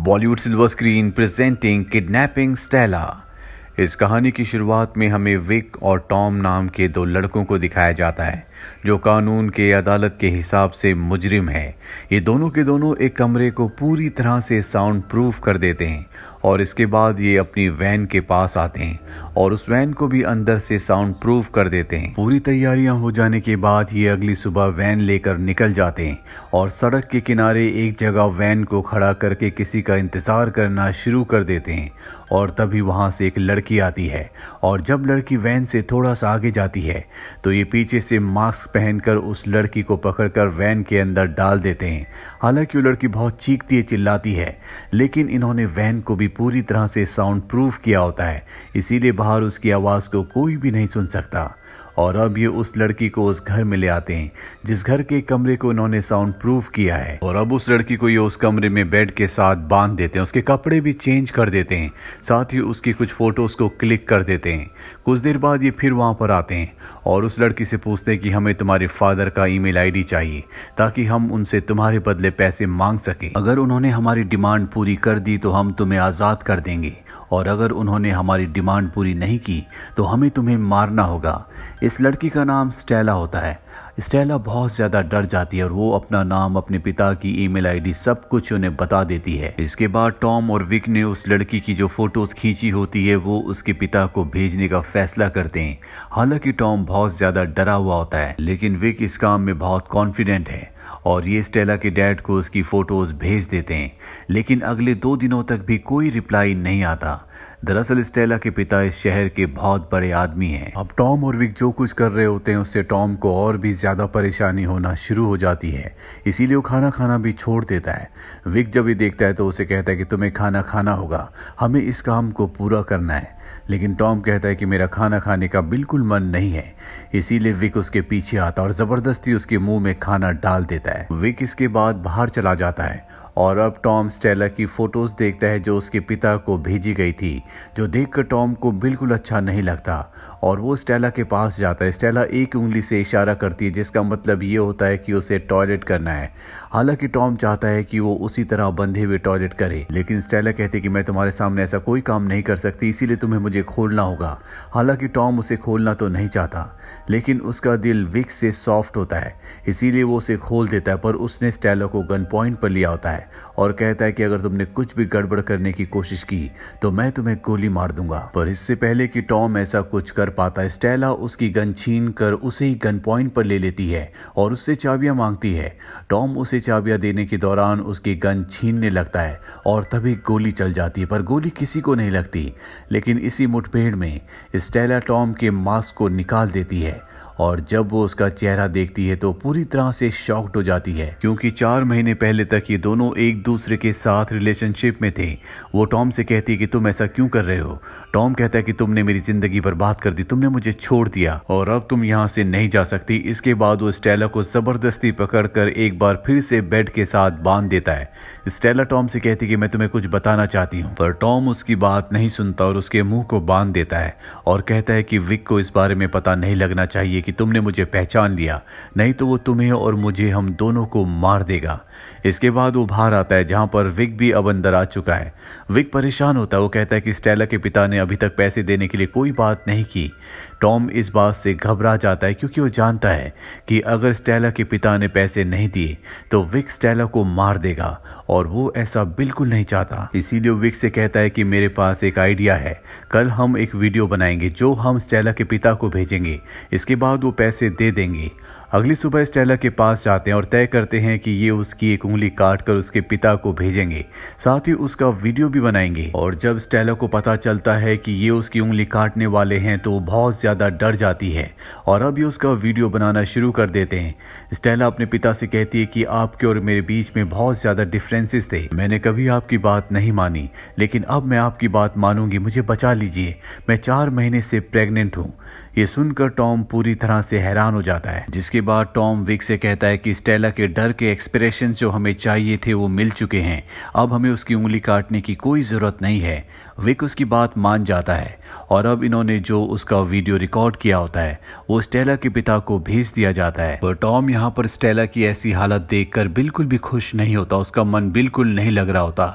Bollywood silver screen presenting kidnapping Stella. इस कहानी की शुरुआत में हमें विक और टॉम नाम के दो लड़कों को दिखाया जाता है जो कानून के अदालत के हिसाब से मुजरिम है। ये दोनों के दोनों एक कमरे को पूरी तरह से साउंड प्रूफ कर देते हैं और इसके बाद ये अपनी वैन के पास आते हैं और उस वैन को भी अंदर से साउंड प्रूफ कर देते हैं। पूरी तैयारियां हो जाने के बाद ये अगली सुबह वैन लेकर निकल जाते हैं और सड़क के किनारे एक जगह वैन को खड़ा करके किसी का इंतजार करना शुरू कर देते हैं और तभी वहां से एक लड़की आती है और जब लड़की वैन से थोड़ा सा आगे जाती है तो ये पीछे से मास्क पहनकर उस लड़की को पकड़कर वैन के अंदर डाल देते हैं। हालांकि वो लड़की बहुत चीखती है, चिल्लाती है, लेकिन इन्होंने वैन को भी पूरी तरह से साउंड प्रूफ किया होता है, इसीलिए बाहर उसकी आवाज़ को कोई भी नहीं सुन सकता। और अब ये उस लड़की को उस घर में ले आते हैं जिस घर के कमरे को इन्होंने साउंड प्रूफ किया है और अब उस लड़की को ये उस कमरे में बेड के साथ बांध देते हैं, उसके कपड़े भी चेंज कर देते हैं, साथ ही उसकी कुछ फोटोज को क्लिक कर देते हैं। कुछ देर बाद ये फिर वहाँ पर आते हैं और उस लड़की से पूछते हैं कि हमें तुम्हारे फादर का ईमेल आईडी चाहिए ताकि हम उनसे तुम्हारे बदले पैसे मांग सकें। अगर उन्होंने हमारी डिमांड पूरी कर दी तो हम तुम्हें आज़ाद कर देंगे और अगर उन्होंने हमारी डिमांड पूरी नहीं की तो हमें तुम्हें मारना होगा। इस लड़की का नाम स्टेला होता है। स्टेला बहुत ज़्यादा डर जाती है और वो अपना नाम, अपने पिता की ईमेल आईडी सब कुछ उन्हें बता देती है। इसके बाद टॉम और विक ने उस लड़की की जो फोटोज़ खींची होती है वो उसके पिता को भेजने का फैसला करते हैं। हालांकि टॉम बहुत ज़्यादा डरा हुआ होता है लेकिन विक इस काम में बहुत कॉन्फिडेंट है और ये स्टेला के डैड को उसकी फ़ोटोज़ भेज देते हैं। लेकिन अगले 2 दिनों तक भी कोई रिप्लाई नहीं आता। दरअसल स्टेला के पिता इस शहर के बहुत बड़े आदमी हैं। अब टॉम और विक जो कुछ कर रहे होते हैं उससे टॉम को और भी ज़्यादा परेशानी होना शुरू हो जाती है, इसीलिए वो खाना खाना भी छोड़ देता है। विक जब ये देखता है तो उसे कहता है कि तुम्हें खाना खाना होगा, हमें इस काम को पूरा करना है। लेकिन टॉम कहता है कि मेरा खाना खाने का बिल्कुल मन नहीं है, इसीलिए विक उसके पीछे आता और ज़बरदस्ती उसके मुंह में खाना डाल देता है। विक इसके बाद बाहर चला जाता है और अब टॉम स्टेला की फ़ोटोज़ देखता है जो उसके पिता को भेजी गई थी, जो देखकर टॉम को बिल्कुल अच्छा नहीं लगता और वो स्टेला के पास जाता है। स्टेला एक उंगली से इशारा करती है जिसका मतलब ये होता है कि उसे टॉयलेट करना है। हालांकि टॉम चाहता है कि वो उसी तरह बंधे हुए टॉयलेट करे, लेकिन स्टेला कहती है कि मैं तुम्हारे सामने ऐसा कोई काम नहीं कर सकती, इसीलिए तुम्हें मुझे खोलना होगा। हालांकि टॉम उसे खोलना तो नहीं चाहता लेकिन उसका दिल विक से सॉफ्ट होता है, इसीलिए वो उसे खोल देता है। पर उसने स्टेला को गन पॉइंट पर लिया होता है और कहता है कि अगर तुमने कुछ भी गड़बड़ करने की कोशिश की तो मैं तुम्हें गोली मार दूंगा। पर इससे पहले कि टॉम ऐसा कुछ कर पाता है, स्टेला उसकी गन छीन कर उसे ही गन पॉइंट पर ले लेती है और उससे चाबियां मांगती है। टॉम उसे चाबियां देने के दौरान उसकी गन छीनने लगता है और तभी गोली चल जाती है, पर गोली किसी को नहीं लगती। लेकिन इसी मुठभेड़ में स्टेला टॉम के मास्क को निकाल देती है और जब वो उसका चेहरा देखती है तो पूरी तरह से शॉक्ड हो जाती है, क्योंकि 4 महीने पहले तक ये दोनों एक दूसरे के साथ रिलेशनशिप में थे। वो टॉम से कहती है कि तुम ऐसा क्यों कर रहे हो। टॉम कहता है कि तुमने मेरी जिंदगी बर्बाद कर दी, तुमने मुझे छोड़ दिया और अब तुम यहाँ से नहीं जा सकती। इसके बाद वो स्टेला को जबरदस्ती पकड़कर एक बार फिर से बेड के साथ बांध देता है। स्टेला टॉम से कहती है कि मैं तुम्हें कुछ बताना चाहती हूँ, पर टॉम उसकी बात नहीं सुनता और उसके मुंह को बांध देता है और कहता है कि विक को इस बारे में पता नहीं लगना चाहिए कि तुमने मुझे पहचान लिया, नहीं तो वो तुम्हें और मुझे, हम दोनों को मार देगा। इसके बाद वो बाहर आता है जहां पर विक भी अब अंदर आ चुका है। विक परेशान होता है, वो कहता है कि स्टेला के पिता ने अभी तक पैसे देने के लिए कोई बात नहीं की। टॉम इस बात से घबरा जाता है क्योंकि वो जानता है कि अगर स्टेला के पिता ने पैसे नहीं दिए तो विक स्टेला को मार देगा और वो ऐसा बिल्कुल नहीं चाहता। इसीलिए विक से कहता है कि मेरे पास एक आइडिया है, कल हम एक वीडियो बनाएंगे जो हम स्टेला के पिता को भेजेंगे, इसके बाद वो पैसे दे देंगे। अगली सुबह स्टेला के पास जाते हैं और तय करते हैं कि ये उसकी एक उंगली काट कर उसके पिता को भेजेंगे, साथ ही उसका वीडियो भी बनाएंगे। और जब स्टेला को पता चलता है कि ये उसकी उंगली काटने वाले हैं तो वो बहुत ज़्यादा डर जाती है और अब ये उसका वीडियो बनाना शुरू कर देते हैं। स्टेला अपने पिता से कहती है कि आपके और मेरे बीच में बहुत ज़्यादा डिफरेंसेस थे, मैंने कभी आपकी बात नहीं मानी, लेकिन अब मैं आपकी बात मानूंगी, मुझे बचा लीजिए, मैं 4 महीने से प्रेग्नेंट हूँ। ये सुनकर टॉम पूरी तरह से हैरान हो जाता है, जिसके बाद टॉम विक से कहता है कि स्टेला के डर के एक्सप्रेशन जो हमें चाहिए थे वो मिल चुके हैं, अब हमें उसकी उंगली काटने की कोई ज़रूरत नहीं है। विक उसकी बात मान जाता है और अब इन्होंने जो उसका वीडियो रिकॉर्ड किया होता है वो स्टेला के पिता को भेज दिया जाता है। पर टॉम यहाँ पर स्टेला की ऐसी हालत देखकर बिल्कुल भी खुश नहीं होता, उसका मन बिल्कुल नहीं लग रहा होता।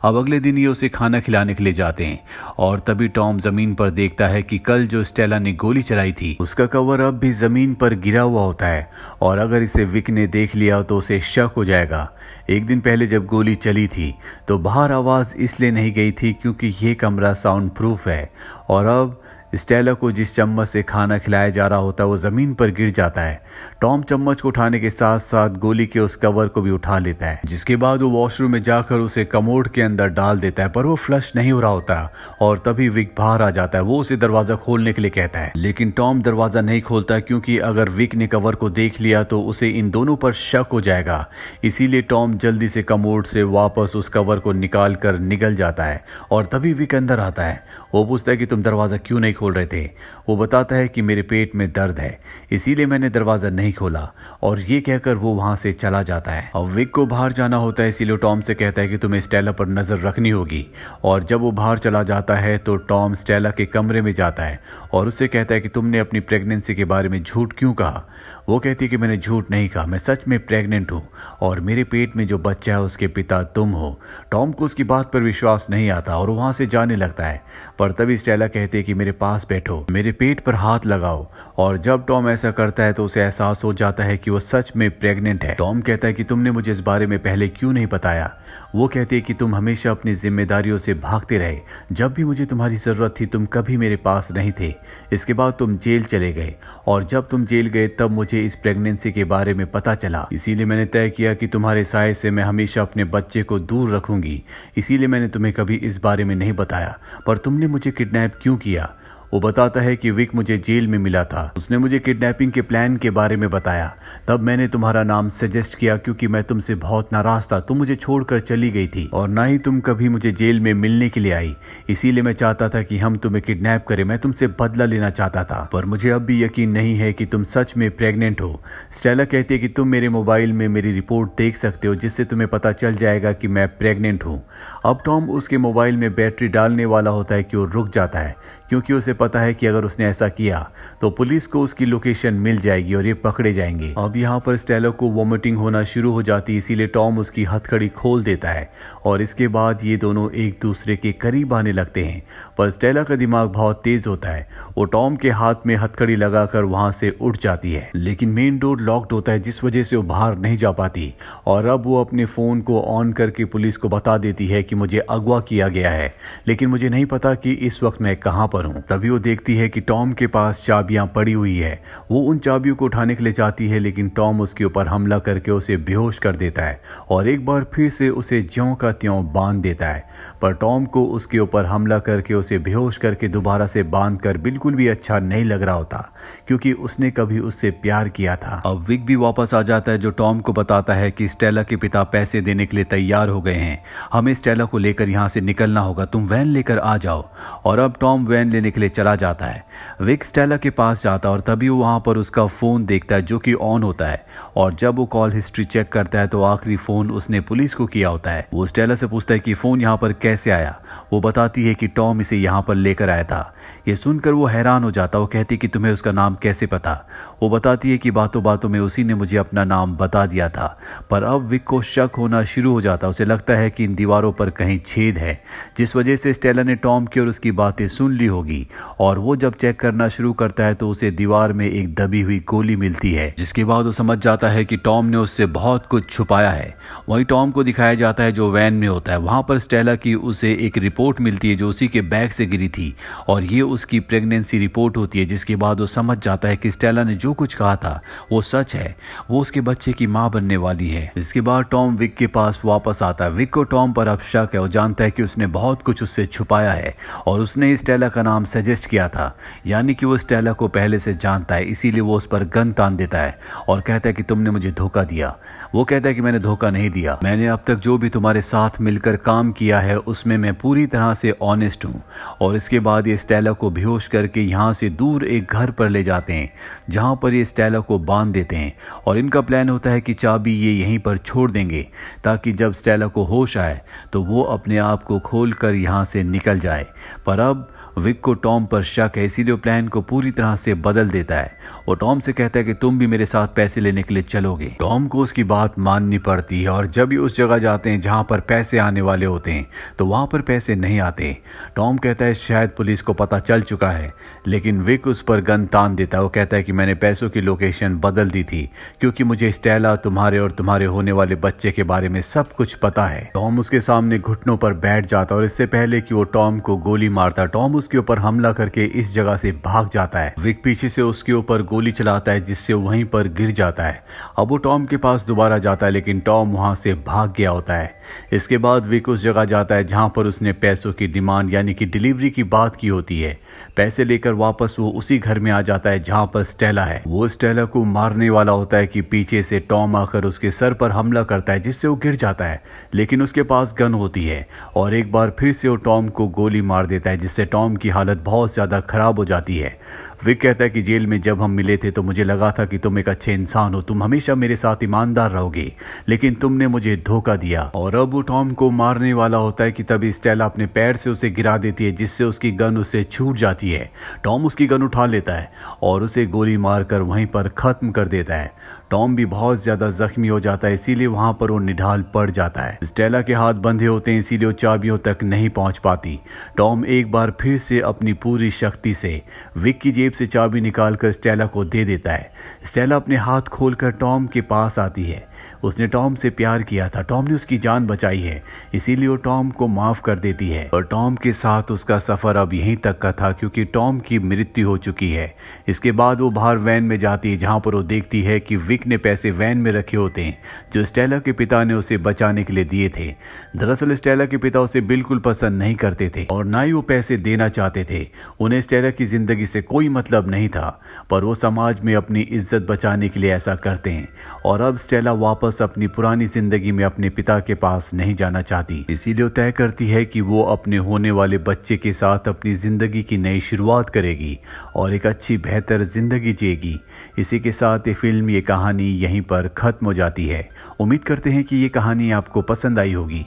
अब अगले दिन ये उसे खाना खिलाने के लिए जाते हैं और तभी टॉम जमीन पर देखता है कि कल जो स्टेला ने गोली चलाई थी उसका कवर अब भी जमीन पर गिरा हुआ होता है और अगर इसे विक ने देख लिया तो उसे शक हो जाएगा। एक दिन पहले जब गोली चली थी तो बाहर आवाज़ इसलिए नहीं गई थी क्योंकि ये कमरा साउंड प्रूफ है और अब स्टेला को जिस चम्मच से खाना खिलाया जा रहा होता है वो ज़मीन पर गिर जाता है। टॉम चम्मच को उठाने के साथ साथ गोली के उस कवर को भी उठा लेता है, जिसके बाद वो वॉशरूम में जाकर उसे कमोड के अंदर डाल देता है, पर वो फ्लश नहीं हो रहा होता और तभी विक बाहर आ जाता है। वो उसे दरवाज़ा खोलने के लिए कहता है, लेकिन टॉम दरवाज़ा नहीं खोलता क्योंकि अगर विक ने कवर को देख लिया तो उसे इन दोनों पर शक हो जाएगा। इसीलिए टॉम जल्दी से कमोड से वापस उस कवर को निकाल कर निकल जाता है और तभी विक अंदर आता है। वो पूछता है कि तुम दरवाज़ा क्यों नहीं खोल रहे थे। वो बताता है कि मेरे पेट में दर्द है इसीलिए मैंने दरवाज़ा नहीं खोला और ये कहकर वो वहाँ से चला जाता है। अब विक को बाहर जाना होता है इसीलिए टॉम से कहता है कि तुम्हें स्टेला पर नज़र रखनी होगी और जब वो बाहर चला जाता है तो टॉम स्टेला के कमरे में जाता है और उससे कहता है कि तुमने अपनी प्रेगनेंसी के बारे में झूठ क्यों कहा। वो कहती है कि मैंने झूठ नहीं कहा, मैं सच में प्रेग्नेंट हूँ और मेरे पेट में जो बच्चा है उसके पिता तुम हो। टॉम को उसकी बात पर विश्वास नहीं आता और वहाँ से जाने लगता है, पर तभी स्टेला कहती है कि मेरे पास बैठो, मेरे पेट पर हाथ लगाओ और जब टॉम ऐसा करता है तो उसे एहसास हो जाता है कि वो सच में प्रेग्नेंट है। टॉम कहता है कि तुमने मुझे इस बारे में पहले क्यों नहीं बताया। वो कहती है कि तुम हमेशा अपनी जिम्मेदारियों से भागते रहे, जब भी मुझे तुम्हारी ज़रूरत थी तुम कभी मेरे पास नहीं थे। इसके बाद तुम जेल चले गए और जब तुम जेल गए तब मुझे इस प्रेगनेंसी के बारे में पता चला, इसीलिए मैंने तय किया कि तुम्हारे साये से मैं हमेशा अपने बच्चे को दूर रखूंगी। इसीलिए मैंने तुम्हें कभी इस बारे में नहीं बताया। पर तुमने मुझे किडनैप क्यों किया। वो बताता है कि विक मुझे जेल में मिला था, उसने मुझे किडनैपिंग के प्लान के बारे में बताया, तब मैंने तुम्हारा नाम सजेस्ट किया क्योंकि मैं तुमसे बहुत नाराज था। तुम मुझे छोड़कर चली गई थी और ना ही तुम कभी मुझे जेल में मिलने के लिए आई, इसीलिए मैं चाहता था कि हम तुम्हें किडनैप करें। मैं तुमसे बदला लेना चाहता था, पर मुझे अब भी यकीन नहीं है कि तुम सच में प्रेग्नेंट हो। स्टेला कहती है कि तुम मेरे मोबाइल में मेरी रिपोर्ट देख सकते हो जिससे तुम्हें पता चल जाएगा कि मैं प्रेग्नेंट हूँ। अब टॉम उसके मोबाइल में बैटरी डालने वाला होता है कि वो रुक जाता है क्योंकि उसे पता है कि अगर उसने ऐसा किया तो पुलिस को उसकी लोकेशन मिल जाएगी और ये पकड़े जाएंगे। अब यहाँ पर स्टेला को वॉमिटिंग होना शुरू हो जाती, इसीलिए टॉम उसकी हथकड़ी खोल देता है और इसके बाद ये दोनों एक दूसरे के करीब आने लगते हैं। पर स्टेला का दिमाग बहुत तेज होता है, वो टॉम के हाथ में हथकड़ी लगाकर वहां से उठ जाती है, लेकिन मेन डोर लॉक्ड होता है जिस वजह से वो बाहर नहीं जा पाती और अब वो अपने फोन को ऑन करके पुलिस को बता देती है कि मुझे अगवा किया गया है, लेकिन मुझे नहीं पता कि इस वक्त मैं कहाँ पर हूँ। तभी वो देखती है कि टॉम के पास चाबियां पड़ी हुई है। वो उन चाबियों को उठाने के लिए जाती है, लेकिन टॉम उसके ऊपर हमला करके उसे बेहोश कर देता है और एक बार फिर से उसे ज्यों का त्यों बांध देता है। पर टॉम को उसके ऊपर हमला करके उसे बेहोश करके दोबारा से बांध कर बिल्कुल भी अच्छा नहीं लग रहा होता क्योंकि उसने कभी उससे प्यार किया था। अब विक भी वापस आ जाता है जो टॉम को बताता है कि स्टेला के पिता पैसे देने के लिए तैयार हो गए हैं, हमें स्टेला को लेकर यहाँ से निकलना होगा, तुम वैन लेकर आ जाओ। और अब टॉम वैन लेने के लिए चला जाता है। विक स्टेला के पास जाता है और तभी वो वहाँ पर उसका फ़ोन देखता है जो कि ऑन होता है और जब वो कॉल हिस्ट्री चेक करता है तो आखिरी फ़ोन उसने पुलिस को किया होता है। वो स्टेला से पूछता है कि फ़ोन यहाँ पर कैसे आया। वो बताती है कि टॉम इसे यहाँ पर लेकर आया था। ये सुनकर वो हैरान हो जाता। वो कहती कि तुम्हें उसका नाम कैसे पता। वो बताती है कि बातों बातों में उसी ने मुझे अपना नाम बता दिया था। पर अब विक को शक होना शुरू हो जाता। उसे लगता है कि इन दीवारों पर कहीं छेद है जिस वजह से स्टेला ने टॉम की और उसकी बातें सुन ली होगी और वो जब चेक करना शुरू करता है तो उसे दीवार में एक दबी हुई गोली मिलती है, जिसके बाद वो समझ जाता है कि टॉम ने उससे बहुत कुछ छुपाया है। वहीं टॉम को दिखाया जाता है जो वैन में होता है। वहां पर स्टेला की उसे एक रिपोर्ट मिलती है जो उसी के बैग से गिरी थी और ये उसकी प्रेगनेंसी रिपोर्ट होती है, जिसके बाद वो समझ जाता है कि स्टेला ने जो कुछ कहा था वो सच है, वो उसके बच्चे की माँ बनने वाली है। इसके बाद टॉम विक के पास वापस आता है। विक को टॉम पर अब शक है और जानता है कि उसने बहुत कुछ उससे छुपाया है और उसने स्टेला का नाम सजेस्ट किया था, यानी कि वो स्टेला को पहले से जानता है, इसीलिए वो उस पर गन तान देता है और कहता है कि तुमने मुझे धोखा दिया। वो कहता है कि मैंने धोखा नहीं दिया, मैंने अब तक जो भी तुम्हारे साथ मिलकर काम किया है उसमें मैं पूरी तरह से ऑनेस्ट हूँ। और इसके बाद ये स्टेला को बेहोश करके यहाँ से दूर एक घर पर ले जाते हैं जहाँ पर ये स्टेला को बांध देते हैं और इनका प्लान होता है कि चाबी ये यहीं पर छोड़ देंगे ताकि जब स्टेला को होश आए तो वो अपने आप को खोल कर यहाँ से निकल जाए। पर अब विक को टॉम पर शक है, इसीलिए वो प्लान को पूरी तरह से बदल देता है। वो टॉम से कहता है कि तुम भी मेरे साथ पैसे लेने के लिए चलोगे। टॉम को उसकी बात माननी पड़ती है और जब ये उस जगह जाते हैं जहाँ पर पैसे आने वाले होते हैं तो वहाँ पर पैसे नहीं आते। टॉम कहता है शायद पुलिस को पता चल चुका है, लेकिन विक उस पर गन तान देता है। वो कहता है कि मैंने पैसों की लोकेशन बदल दी थी क्योंकि मुझे स्टेला, तुम्हारे और तुम्हारे होने वाले बच्चे के बारे में सब कुछ पता है। टॉम उसके सामने घुटनों पर बैठ जाता है और इससे पहले कि वो टॉम को गोली मारता, टॉम उसके ऊपर हमला करके इस जगह से भाग जाता है। विक पीछे से उसके ऊपर गोली चलाता है जिससे वहीं पर गिर जाता है। अब वो टॉम के पास दोबारा जाता है लेकिन टॉम वहां से भाग गया होता है। इसके बाद विक उस जगह जाता है जहां पर उसने पैसों की डिमांड यानी कि डिलीवरी की बात की होती है। पैसे लेकर वापस वो उसी घर में आ जाता है जहां पर स्टेला है। वो स्टेला को मारने वाला होता है कि पीछे से टॉम आकर उसके सर पर हमला करता है जिससे वो गिर जाता है, लेकिन उसके पास गन होती है और एक बार फिर से वो टॉम को गोली मार देता है जिससे टॉम की हालत बहुत ज्यादा खराब हो जाती है। विक कहता है कि जेल में जब हम मिले थे तो मुझे लगा था कि तुम एक अच्छे इंसान हो, तुम हमेशा मेरे साथ ईमानदार रहोगे, लेकिन तुमने मुझे धोखा दिया। और अब वो टॉम को मारने वाला होता है कि तभी स्टेला अपने पैर से उसे गिरा देती है जिससे उसकी गन उससे छूट जाती है। टॉम उसकी गन उठा लेता है और उसे गोली मारकर वहीं पर खत्म कर देता है। टॉम भी बहुत ज्यादा जख्मी हो जाता है, इसीलिए वहां पर वो निढाल पड़ जाता है। स्टेला के हाथ बंधे होते हैं इसीलिए वो चाबियों तक नहीं पहुंच पाती। टॉम एक बार फिर से अपनी पूरी शक्ति से विक की जेब से चाबी निकालकर स्टेला को दे देता है। स्टेला अपने हाथ खोलकर टॉम के पास आती है। उसने टॉम से प्यार किया था, टॉम ने उसकी जान बचाई है, इसीलिए वो टॉम को माफ कर देती है। और टॉम के साथ उसका सफर अब यहीं तक का था क्योंकि टॉम की मृत्यु हो चुकी है। इसके बाद वो बाहर वैन में जाती है जहां पर वो देखती है कि विक ने पैसे वैन में रखे होते हैं जो स्टेला के पिता ने उसे बचाने के लिए दिए थे। दरअसल स्टेला के पिता उसे बिल्कुल पसंद नहीं करते थे और ना ही वो पैसे देना चाहते थे। उन्हें स्टेला की जिंदगी से कोई मतलब नहीं था, पर वो समाज में अपनी इज्जत बचाने के लिए ऐसा करते हैं। और अब स्टेला वापस अपनी पुरानी जिंदगी में अपने पिता के पास नहीं जाना चाहती, इसीलिए वो तय करती है कि वो अपने होने वाले बच्चे के साथ अपनी जिंदगी की नई शुरुआत करेगी और एक अच्छी बेहतर जिंदगी जिएगी। इसी के साथ ये फिल्म, ये कहानी यहीं पर खत्म हो जाती है। उम्मीद करते हैं कि ये कहानी आपको पसंद आई होगी।